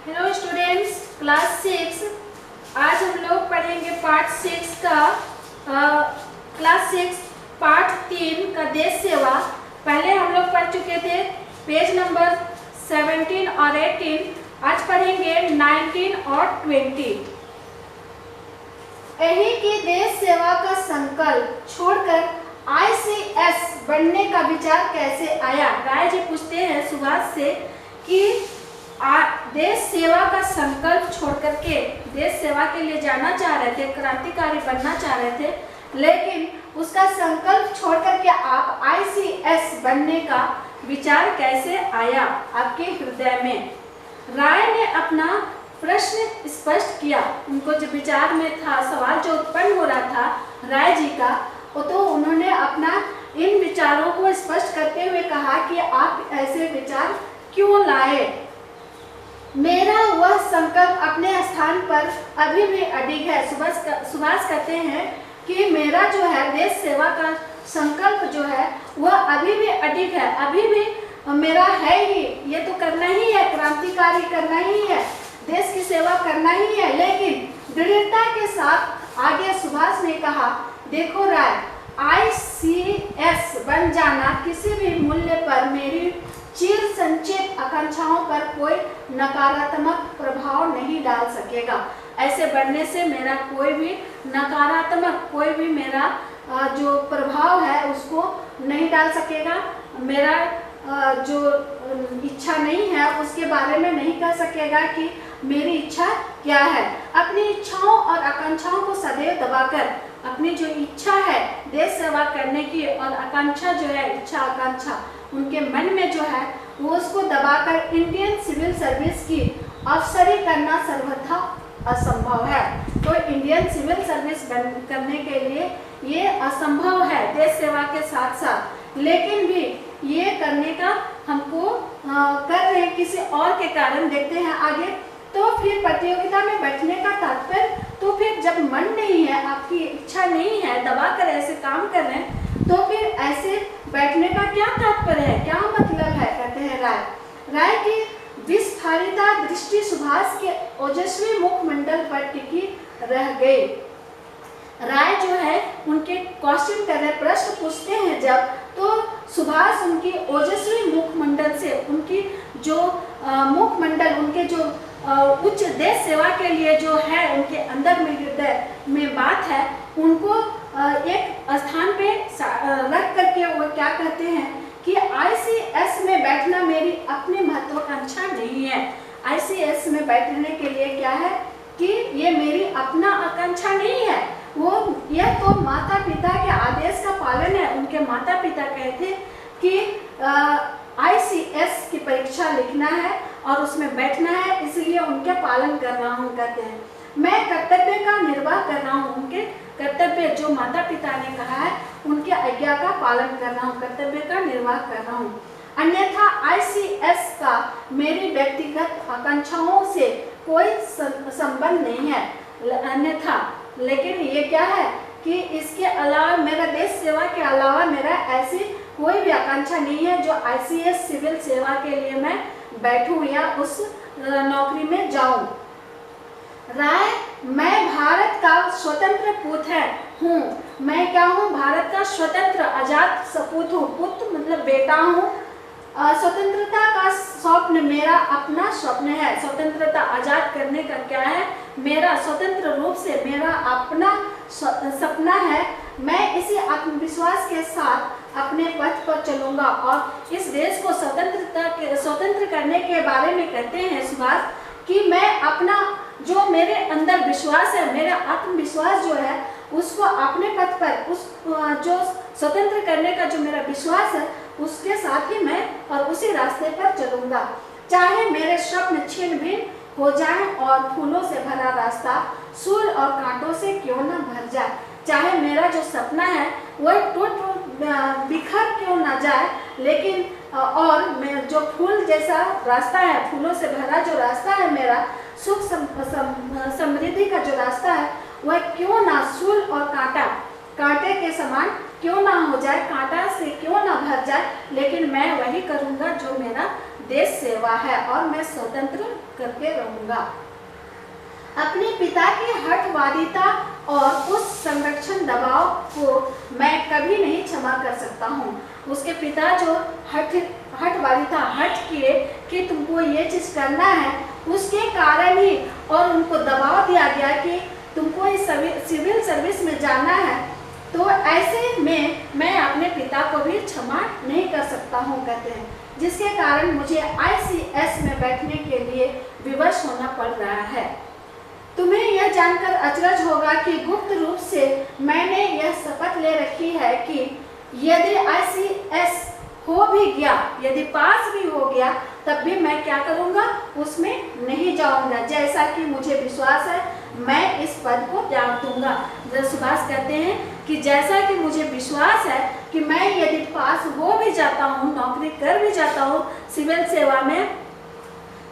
Hello students, class 6। आज हम लोग पढ़ेंगे पार्ट 6 का क्लास 6 पार्ट 3 का देश सेवा। पहले हम लोग पढ़ चुके थे पेज नंबर 17 और 18। आज पढ़ेंगे 19 और 20। यही कि देश सेवा का संकल्प छोड़कर ICS बनने का विचार कैसे आया। राय जी पूछते हैं सुभाष से कि देश सेवा का संकल्प छोड़ करके देश सेवा के लिए जाना चाह रहे थे, क्रांतिकारी बनना चाह रहे थे, लेकिन उसका संकल्प छोड़ करके आप ICS बनने का विचार कैसे आया आपके हृदय में। राय ने अपना प्रश्न स्पष्ट किया। उनको जो विचार में था, सवाल जो उत्पन्न हो रहा था राय जी का, तो उन्होंने अपना इन विचारों को स्पष्ट करते हुए कहा कि आप ऐसे विचार क्यों लाए। मेरा वह संकल्प अपने स्थान पर अभी भी अडिग है। सुभाष कहते हैं कि मेरा जो है देश सेवा का संकल्प जो है वह अभी भी अडिग है, अभी भी मेरा है ही। ये तो करना ही है, क्रांतिकारी करना ही है, देश की सेवा करना ही है। लेकिन दृढ़ता के साथ आगे सुभाष ने कहा, देखो राय, ICS बन जाना किसी भी मूल्य पर मेरी चिर संचित आकांक्षाओं पर कोई नकारात्मक प्रभाव नहीं डाल सकेगा। ऐसे बढ़ने से मेरा कोई भी नकारात्मक, कोई भी मेरा जो प्रभाव है उसको नहीं डाल सकेगा। मेरा जो इच्छा नहीं है उसके बारे में नहीं कह सकेगा कि मेरी इच्छा क्या है। अपनी इच्छाओं और आकांक्षाओं को सदैव दबाकर अपनी जो इच्छा है देश सेवा करने की और आकांक्षा जो है, इच्छा आकांक्षा उनके मन में जो है वो उसको दबाकर इंडियन सिविल सर्विस की अफसरी करना सर्वथा असंभव है। तो इंडियन सिविल सर्विस करने के लिए ये असंभव है देश सेवा के साथ साथ। लेकिन भी ये करने का हमको कर रहे हैं किसी और के कारण। देखते हैं आगे। तो फिर प्रतियोगिता में बैठने का तात्पर्य, तो फिर जब मन नहीं है, आपकी इच्छा नहीं है, दबा कर ऐसे काम कर रहे हैं, तो फिर ऐसे बैठने का क्या तात्पर्य है, क्या मतलब है, कहते हैं राय की विस्फारिता दृष्टि सुभाष के ओजस्वी मुखमंडल पर टिकी रह गई। राय जो है उनके क्वेश्चन कर रहे, प्रश्न पूछते हैं जब, तो सुभाष उनकी ओजस्वी मुखमंडल से, उनकी जो मुखमंडल, उनके जो उच्च देश सेवा के लिए जो है उनके अंदर में हृदय में बात है, उनको एक स्थान पे रख करके वो क्या कहते हैं कि ICS में बैठना मेरी अपनी महत्वाकांक्षा नहीं है। ICS में बैठने के लिए क्या है कि ये मेरी अपना आकांक्षा नहीं है। वो यह तो माता पिता के आदेश का पालन है। उनके माता पिता कहते कि ICS की परीक्षा लिखना है और उसमें बैठना है, इसलिए उनके पालन कर रहा हूँ, कहते हैं। मैं कर्तव्य का निर्वाह कर रहा हूँ, उनके कर्तव्य जो माता पिता ने कहा है उनके आज्ञा का पालन कर रहा हूँ, कर्तव्य का निर्वाह कर रहा हूँ। अन्यथा ICS का मेरी व्यक्तिगत आकांक्षाओं से कोई संबंध नहीं है। अन्यथा, लेकिन ये क्या है कि इसके अलावा, मेरा देश सेवा के अलावा मेरा ऐसी कोई भी आकांक्षा नहीं है जो ICS सिविल सेवा के लिए मैं बैठूं या उस नौकरी में जाऊं। राय, मैं भारत का स्वतंत्र पुत्र हूँ। मैं क्या हूँ? भारत का स्वतंत्र आजाद सपूत हूँ। पुत्र मतलब बेटा हूँ। स्वतंत्रता का स्वप्न मेरा अपना स्वप्न है। स्वतंत्रता आजाद करने का क्या है? मेरा स्वतंत्र रूप से मेरा अपना सपना है। मैं इसी आत्मविश्वास के साथ अपने पथ पर चलूंगा और इस देश को स्वतंत्र करने के बारे में कहते हैं सुभाष कि मैं अपना जो मेरे अंदर विश्वास है, मेरा आत्मविश्वास जो है उसको अपने पथ पर, उस जो स्वतंत्र करने का जो मेरा विश्वास है उसके साथ ही मैं और उसी रास्ते पर चलूंगा। चाहे मेरे स्वप्न छिन्न भिन्न हो जाए और फूलों से भरा रास्ता सूल और कांटों से क्यों न भर जाए। चाहे मेरा जो सपना है वह टूट बिखर क्यों ना जाए, लेकिन और मैं जो फूल जैसा रास्ता है, फूलों से भरा जो रास्ता है मेरा, सुख समृद्धि का जो रास्ता है वह क्यों ना सूल और कांटे के समान क्यों ना हो जाए, कांटा से क्यों ना भर जाए, लेकिन मैं वही करूँगा जो मेरा देश सेवा है और मैं स्वतंत्र करके रहूंगा। अपने पिता की हठवादिता और उस संरक्षण दबाव को मैं कभी नहीं क्षमा कर सकता हूँ। उसके पिता जो हठवादिता हट किए कि तुमको ये चीज करना है, उसके कारण ही और उनको दबाव दिया गया कि तुमको इस सिविल सर्विस में जाना है, तो ऐसे में मैं अपने पिता को भी क्षमा नहीं कर सकता हूँ कहते हैं, जिसके कारण मुझे ICS में बैठने के लिए विवश होना पड़ रहा है। तुम्हें यह जानकर अचरज होगा कि गुप्त रूप से मैंने यह शपथ ले रखी है कि यदि ICS हो भी गया, यदि पास भी हो गया, तब भी मैं क्या करूंगा, उसमें नहीं जाऊंगा। जैसा कि मुझे विश्वास है मैं इस पद को त्याग दूंगा। सुभाष कहते हैं कि जैसा कि मुझे विश्वास है कि मैं यदि पास हो भी जाता हूँ, नौकरी कर भी जाता हूँ सिविल सेवा में,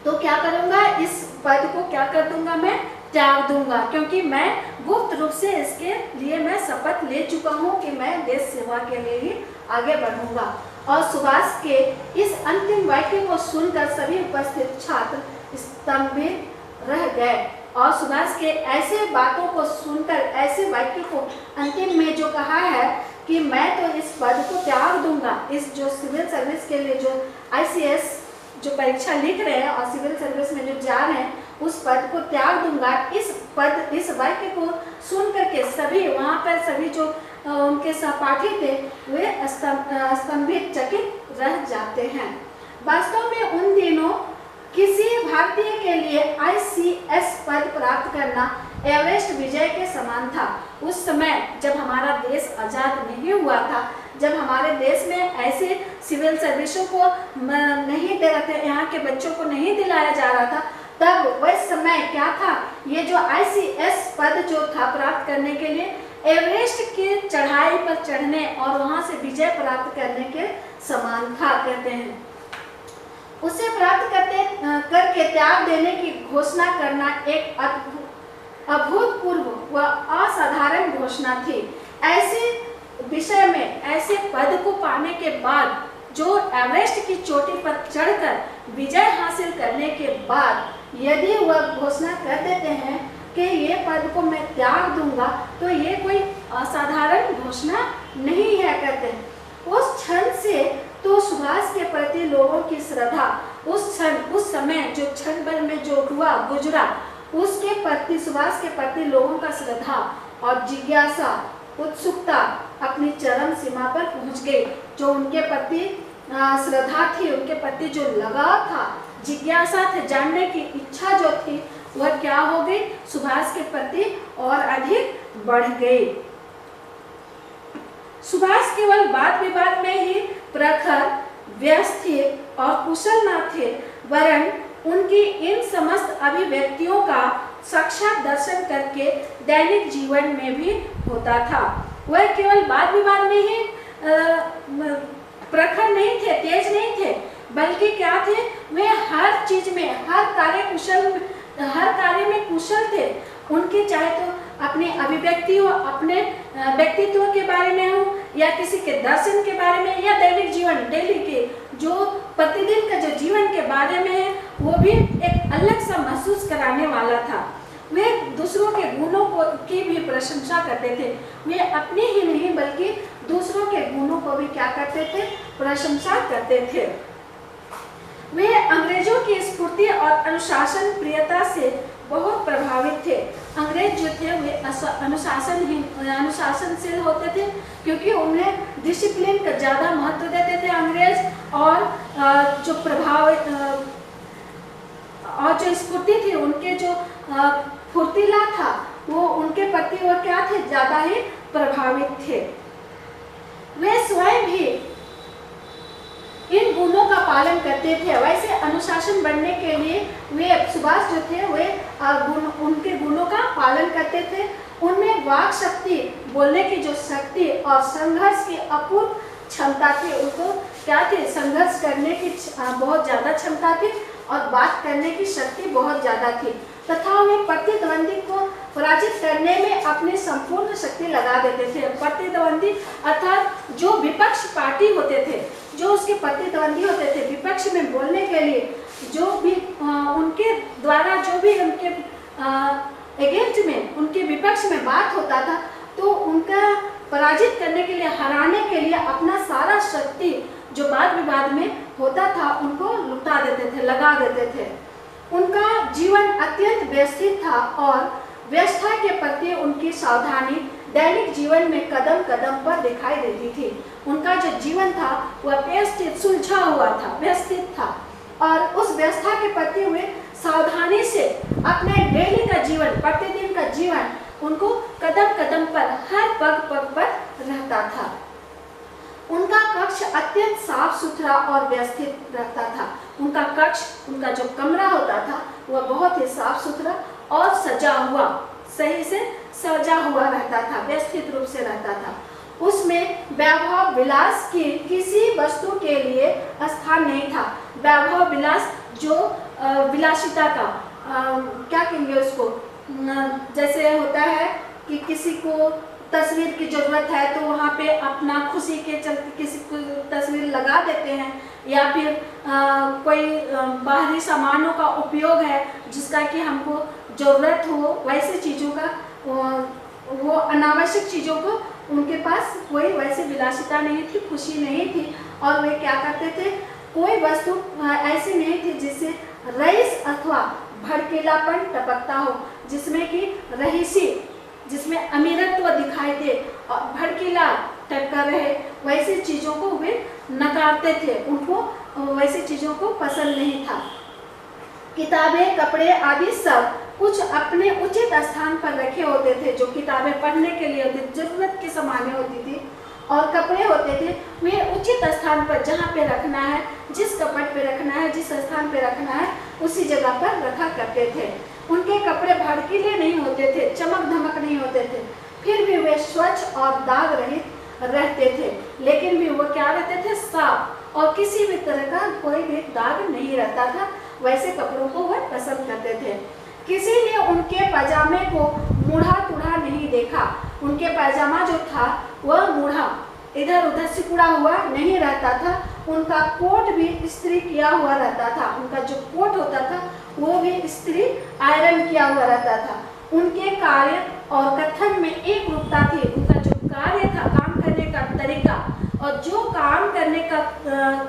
तो क्या करूंगा, इस पद को क्या कर दूंगा, मैं त्याग दूंगा, क्योंकि मैं गुप्त रूप से इसके लिए मैं शपथ ले चुका हूँ कि मैं देश सेवा के लिए ही आगे बढ़ूंगा। और सुभाष के इस अंतिम वाक्य को सुनकर सभी उपस्थित छात्र स्तंभित रह गए। और सुभाष के ऐसे बातों को सुनकर, ऐसे वाक्य को अंतिम में जो कहा है कि मैं तो इस पद को त्याग दूंगा, इस जो सिविल सर्विस के लिए जो ICS जो परीक्षा लिख रहे हैं और सिविल सर्विस में जो जा रहे हैं, उस पद को त्याग दूंगा। इस वाक्य को सुन करके सभी वहाँ पर सभी जो उनके सहपाठी थे वे स्तंभित चकित रह जाते हैं। वास्तव में उन दिनों किसी भारतीय के लिए ICS पद प्राप्त करना एवरेस्ट विजय के समान था। उस समय जब हमारा देश आज़ाद नहीं हुआ था, जब हमारे देश में ऐसे सिविल सर्विसों को नहीं दे रहे थे, यहाँ के बच्चों को नहीं दिलाया जा रहा था, तब वह समय क्या था, ये जो ICS पद जो था प्राप्त करने के लिए एवरेस्ट की चढ़ाई पर चढ़ने और वहाँ से विजय प्राप्त करने के समान था कहते हैं। उसे प्राप्त करके त्याग देने की घोषणा करना एक अभूतपूर्व व असाधारण घोषणा थी। ऐसे विषय में, ऐसे पद को पाने के बाद, जो एवरेस्ट की चोटी पर चढ़कर विजय हासिल करने के बाद यदि वह घोषणा कर देते हैं कि ये पद को मैं त्याग दूंगा, तो ये कोई असाधारण घोषणा नहीं है कहते हैं। उस क्षण से तो सुभाष के प्रति लोगों की श्रद्धा, उस समय जो क्षण भर में जो हुआ गुजरा, उसके प्रति, सुभाष के प्रति लोगों का श्रद्धा और जिज्ञासा, उत्सुकता अपनी चरम सीमा पर पहुंच गई। जो उनके प्रति श्रद्धा थी, उनके प्रति जो लगाव था, जिज्ञासा थे, जानने की इच्छा जो थी, वह क्या हो गई, सुभाष के प्रति और अधिक बढ़ गई। सुभाष केवल वाद विवाद में ही प्रखर, व्यवस्थित और कुशल न थे, वरन उनकी इन समस्त अभिव्यक्तियों का साक्षात दर्शन करके दैनिक जीवन में भी होता था। वह केवल वाद विवाद में ही प्रखर नहीं थे, तेज नहीं थे, बल्कि क्या थे, वे हर चीज में, हर कार्य में कुशल थे। उनके चाहे तो अपनी अभिव्यक्ति हो, अपने व्यक्तित्व के बारे में हो, या किसी के दर्शन के बारे में, या दैनिक जीवन, डेली के जो प्रतिदिन का जो जीवन के बारे में है, वो भी एक अलग सा महसूस कराने वाला था। वे दूसरों के गुणों की भी प्रशंसा करते थे। वे अपने ही नहीं बल्कि दूसरों के गुणों को भी क्या करते थे, प्रशंसा करते थे। वे अंग्रेजों की स्फूर्ति और अनुशासन प्रियता से बहुत प्रभावित थे। अंग्रेज जो थे वे अनुशासनशील होते थे, क्योंकि उन्हें डिसिप्लिन का ज़्यादा महत्व देते थे अंग्रेज। और जो प्रभाव और जो स्फूर्ति थी, उनके जो फुर्तीला था, वो उनके प्रति वो क्या थे, ज़्यादा ही प्रभावित थे। वे स्वयं भी इन गुणों का पालन करते थे। वैसे अनुशासन बनने के लिए वे सुभाष जो थे वे उनके गुणों का पालन करते थे। उनमें वाक शक्ति, बोलने की जो शक्ति और संघर्ष की अपूर्व क्षमता थी। उनको क्या थी, संघर्ष करने की बहुत ज़्यादा क्षमता थी और बात करने की शक्ति बहुत ज़्यादा थी, तथा वे प्रतिद्वंदी को पराजित करने में अपनी संपूर्ण शक्ति लगा देते थे। प्रतिद्वंदी अर्थात जो विपक्ष पार्टी होते थे, जो उसके प्रतिद्वंदी होते थे, विपक्ष में बोलने के लिए जो भी उनके द्वारा जो भी उनके अगेंस्ट में, उनके विपक्ष में बात होता था, तो उनका पराजित करने के लिए, हराने के लिए अपना सारा शक्ति जो वाद विवाद में होता था उनको लुटा देते थे, लगा देते थे। उनका जीवन अत्यंत व्यवस्थित था और व्यवस्था के प्रति उनकी सावधानी दैनिक जीवन में कदम कदम पर दिखाई देती थी। उनका जो जीवन था वह व्यवस्थित, सुलझा हुआ था, व्यवस्थित था और उस व्यवस्था के प्रति वे सावधानी से अपने डेली का जीवन, प्रतिदिन का जीवन उनको कदम कदम पर, हर पग पग पर रहता था। उनका कक्ष अत्यंत साफ सुथरा और व्यवस्थित रहता था। उनका कक्ष, उनका जो कमरा होता था वह बहुत ही साफ सुथरा और सजा हुआ, सही से सजा हुआ रहता था, व्यवस्थित रूप से रहता था। उसमें वैभव विलास की किसी वस्तु के लिए स्थान नहीं था। वैभव विलास जो विलासिता का क्या कहेंगे उसको, जैसे होता है कि किसी को तस्वीर की जरूरत है तो वहाँ पे अपना खुशी के चलते किसी को तस्वीर लगा देते हैं, या फिर कोई बाहरी सामानों का उपयोग है जिसका कि हमको ज़रूरत हो, वैसे चीज़ों का वो अनावश्यक चीज़ों को उनके पास कोई वैसे विलासिता नहीं थी, खुशी नहीं थी। और वे क्या करते थे, कोई वस्तु ऐसी नहीं थी जिससे रईस अथवा भड़कीलापन टपकता हो, जिसमें कि रईसी, जिसमें अमीरत्व दिखाई दे और भड़कीला टपका रहे, वैसी चीज़ों को वे नकारते थे। उनको वैसी चीज़ों को पसंद नहीं था। किताबें, कपड़े आदि सब कुछ अपने उचित स्थान पर रखे होते थे। जो किताबें पढ़ने के लिए होती, जरूरत की सामानें होती थी और कपड़े होते थे, वे उचित स्थान पर जहाँ पे रखना है, जिस कपट पे रखना है, जिस स्थान पे रखना है, उसी जगह पर रखा करते थे। उनके कपड़े भड़कीले नहीं होते थे, चमक धमक नहीं होते थे, फिर भी वे स्वच्छ और दाग रहित रहते थे। लेकिन भी वो क्या रहते थे, साफ, और किसी भी तरह का कोई भी दाग नहीं रहता था। वैसे कपड़ों को वह पसंद करते थे। किसी ने उनके पैजामे को मुड़ा टूढ़ा नहीं देखा। उनके पैजामा जो था वह मुड़ा, इधर उधर सिकुड़ा हुआ नहीं रहता था। उनका कोट भी इस्त्री किया हुआ रहता था। उनका जो कोट होता था वो भी इस्त्री, आयरन किया हुआ रहता था। उनके कार्य और कथन में एक रूपता थी। उनका जो कार्य था, काम करने का तरीका, और जो काम करने का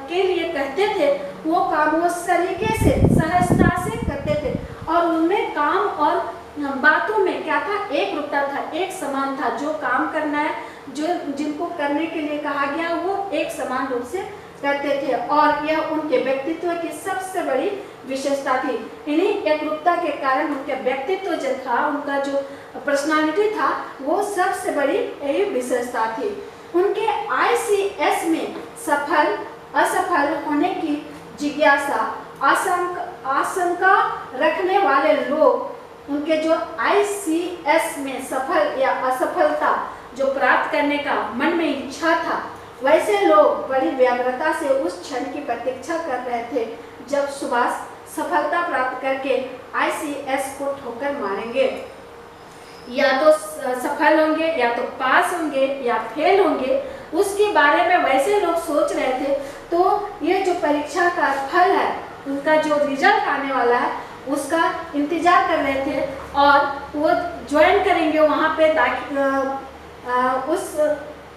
के लिए कहते थे वो काम वो सलीके से, सहजता से करते थे। और उनमें काम और बातों में क्या था, एक रूपता था, एक समान था। जो काम करना है, जो जिनको करने के लिए कहा गया, वो एक समान रूप से करते थे। और यह उनके व्यक्तित्व की सबसे बड़ी विशेषता थी। इन्हीं एक रूपता के कारण उनके व्यक्तित्व जो था, उनका जो पर्सनालिटी था, वो सबसे बड़ी यही विशेषता थी। उनके ICS में सफल असफल होने की जिज्ञासा, आशंका रखने वाले लोग, उनके जो ICS में सफल या असफलता जो प्राप्त करने का मन में इच्छा था, वैसे लोग बड़ी व्यग्रता से उस क्षण की प्रतीक्षा कर रहे थे जब सुभाष सफलता प्राप्त करके ICS को ठोकर मारेंगे। या तो सफल होंगे, या तो पास होंगे, या फेल होंगे, उसके बारे में वैसे लोग सोच रहे थे। तो ये जो परीक्षा का फल है, उनका जो रिजल्ट आने वाला है, उसका इंतजार कर रहे थे। और वो ज्वाइन करेंगे वहाँ पे, उस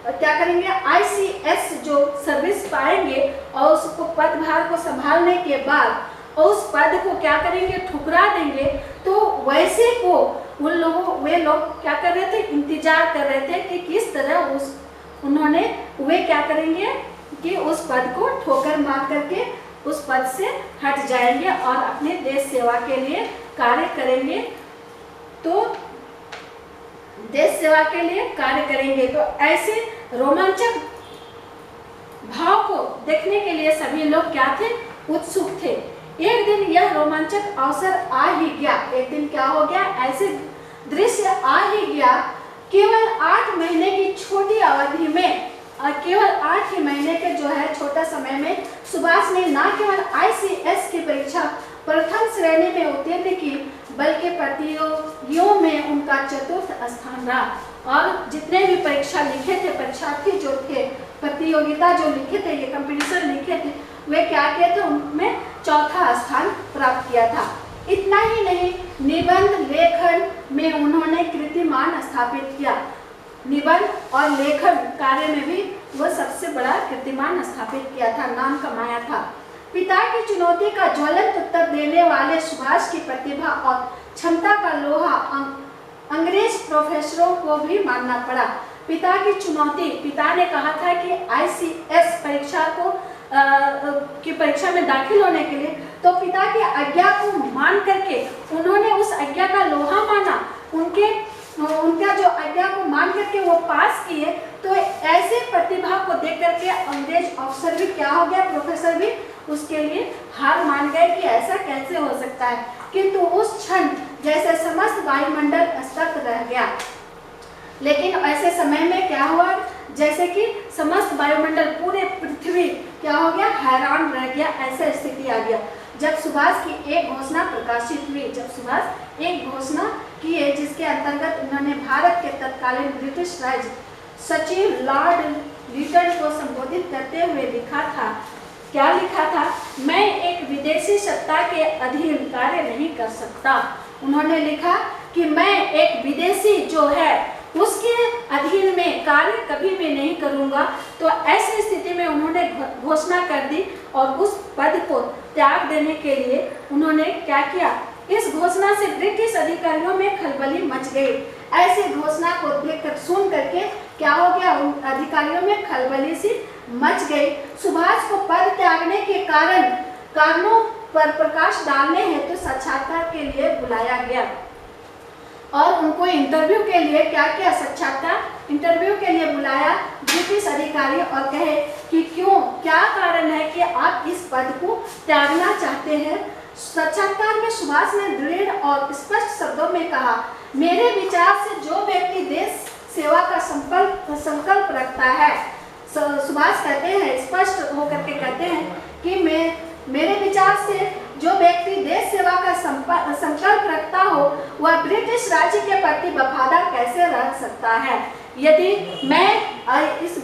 क्या करेंगे, ICS जो सर्विस पाएंगे और उसको पदभार को संभालने के बाद और उस पद को क्या करेंगे, ठुकरा देंगे। तो वैसे को वे लोग क्या कर रहे थे, इंतजार कर रहे थे कि किस तरह वे क्या करेंगे कि उस पद को ठोकर मार करके उस पद से हट जाएंगे और अपने देश सेवा के लिए कार्य करेंगे। तो देश सेवा के लिए कार्य करेंगे। तो ऐसे रोमांचक भाव को देखने के लिए सभी लोग क्या थे, उत्सुक थे। एक दिन यह रोमांचक अवसर आ ही गया। एक दिन क्या हो गया, ऐसे दृश्य आ ही गया। केवल 8 महीने की छोटी अवधि में, और केवल 8 ही महीने के जो है छोटा समय में, सुभाष ने न केवल ICS की परीक्षा प्रथम श्रेणी में उत्तीर्ण की, बल्कि प्रतियोगियों में उनका 4th स्थान रहा। और जितने भी परीक्षा लिखे थे, परीक्षार्थी जो थे, प्रतियोगिता जो लिखे थे, ये कंपटीशन लिखे थे, वे क्या किए थे, उनमें चौथा स्थान प्राप्त किया था। इतना ही नहीं, निबंध लेखन में उन्होंने कीर्तिमान स्थापित किया। निबंध और लेखन कार्य में भी वह सबसे बड़ा कीर्तिमान स्थापित किया था, नाम कमाया था। पिता की चुनौती का ज्वलंत उत्तर देने वाले सुभाष की प्रतिभा और क्षमता का लोहा अंग्रेज प्रोफेसरों को भी मानना पड़ा। पिता की चुनौती, पिता ने कहा था कि ICS परीक्षा को की परीक्षा में दाखिल होने के लिए, तो पिता की आज्ञा को मान करके उन्होंने उस आज्ञा का लोहा माना, उनका जो आज्ञा को मान करके वो पास किए। तो ऐसे प्रतिभा को देख करके अंग्रेज अफसर भी क्या हो गया, प्रोफेसर भी उसके लिए हार मान गए कि ऐसा कैसे हो सकता है। किंतु उस क्षण जैसे समस्त वायुमंडल स्तब्ध रह गया। लेकिन ऐसे समय में क्या हुआ, जैसे कि समस्त वायुमंडल, पूरे पृथ्वी क्या हो गया, हैरान रह गया, ऐसा स्थिति आ गया जब सुभाष की एक घोषणा प्रकाशित हुई। जब सुभाष एक घोषणा किए जिसके अंतर्गत उन्होंने भारत के तत्कालीन ब्रिटिश राज सचिव लॉर्ड लिटन को संबोधित करते हुए लिखा था, क्या लिखा था, मैं एक विदेशी सत्ता के अधीन कार्य नहीं कर सकता। उन्होंने लिखा कि मैं एक विदेशी जो है उसके अधीन में कार्य कभी भी नहीं करूंगा। तो ऐसी स्थिति में उन्होंने घोषणा कर दी और उस पद को त्याग देने के लिए उन्होंने क्या किया, इस घोषणा से ब्रिटिश अधिकारियों में खलबली मच गई। ऐसी घोषणा को देखकर सुन करके क्या हो गया, उन अधिकारियों में खलबली सी मच गई। सुभाष को पद त्यागने के कारणों पर प्रकाश डालने हेतु साक्षात्कार के लिए बुलाया गया और उनको इंटरव्यू के लिए क्या किया, साक्षात्कार इंटरव्यू के लिए बुलाया ब्रिटिश अधिकारी और कहे कि क्या कारण है कि आप इस पद को त्यागना चाहते हैं। साक्षात्कार में सुभाष ने दृढ़ और स्पष्ट शब्दों में कहा, मेरे विचार से जो व्यक्ति देश सेवा का संकल्प रखता है, सुभाष कहते हैं, स्पष्ट होकर के कहते हैं कि मेरे विचार से जो व्यक्ति देश सेवा का संकल्प रखता हो वह ब्रिटिश राज्य के प्रति वफादार कैसे रह सकता है। यदि मैं इस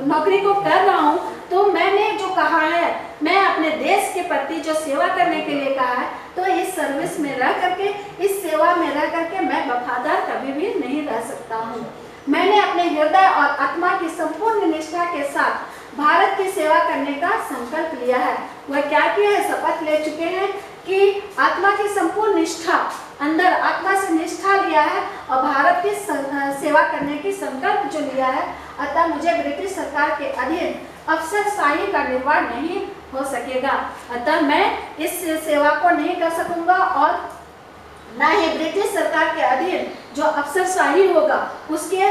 नौकरी को कर रहा हूँ तो मैंने जो कहा है, मैं अपने देश के प्रति जो सेवा करने के लिए कहा है, तो इस सर्विस में रह करके, इस सेवा में रह करके मैं वफादार कभी भी नहीं रह सकता हूँ। मैंने अपने हृदय और आत्मा की संपूर्ण निष्ठा के साथ भारत की सेवा करने का संकल्प लिया है। वह क्या किया है, शपथ ले चुके हैं कि आत्मा की संपूर्ण निष्ठा, अंदर आत्मा से निष्ठा लिया है और भारत की सेवा करने की संकल्प जो लिया है। अतः मुझे ब्रिटिश सरकार के अधीन अफसरशाही का निर्वाह नहीं हो सकेगा। अतः मैं इस सेवा को नहीं कर सकूंगा और न ही ब्रिटिश सरकार के अधीन जो अफसरशाही होगा उसके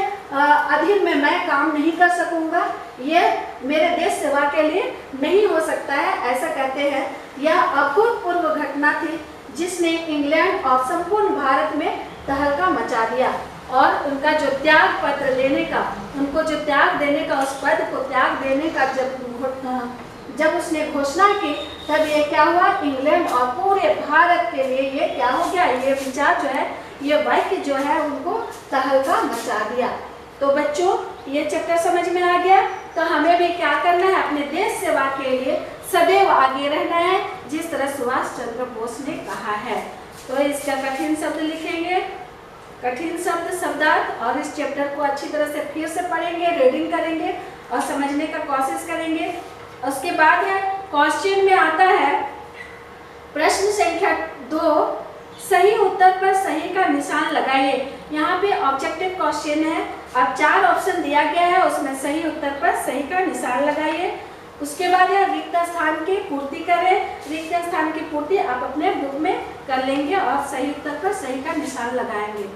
अधीन में मैं काम नहीं कर सकूंगा। यह मेरे देश सेवा के लिए नहीं हो सकता है, ऐसा कहते हैं। यह अभूतपूर्व घटना थी जिसने इंग्लैंड और संपूर्ण भारत में तहलका मचा दिया और उनका जो त्याग पत्र लेने का, उनको जो त्याग देने का, उस पद को त्याग देने का जब उसने घोषणा की, तब ये क्या हुआ, इंग्लैंड और पूरे भारत के लिए ये क्या हो गया, ये विचार जो है, ये वाक्य जो है उनको तहलका मचा दिया। तो बच्चों ये चैप्टर समझ में आ गया। तो हमें भी क्या करना है, अपने देश सेवा के लिए सदैव आगे रहना है, जिस तरह सुभाष चंद्र बोस ने कहा है। तो इसका कठिन शब्द लिखेंगे, कठिन शब्द शब्दार्थ, और इस चैप्टर को अच्छी तरह से फिर से पढ़ेंगे, रीडिंग करेंगे और समझने का कोशिश करेंगे। उसके बाद है क्वेश्चन में आता है प्रश्न संख्या 2, सही उत्तर पर सही का निशान लगाइए। यहाँ पे ऑब्जेक्टिव क्वेश्चन है, अब 4 ऑप्शन दिया गया है, उसमें सही उत्तर पर सही का निशान लगाइए। उसके बाद है रिक्त स्थान की पूर्ति करें। रिक्त स्थान की पूर्ति आप अपने बुक में कर लेंगे और सही उत्तर पर सही का निशान लगाएंगे।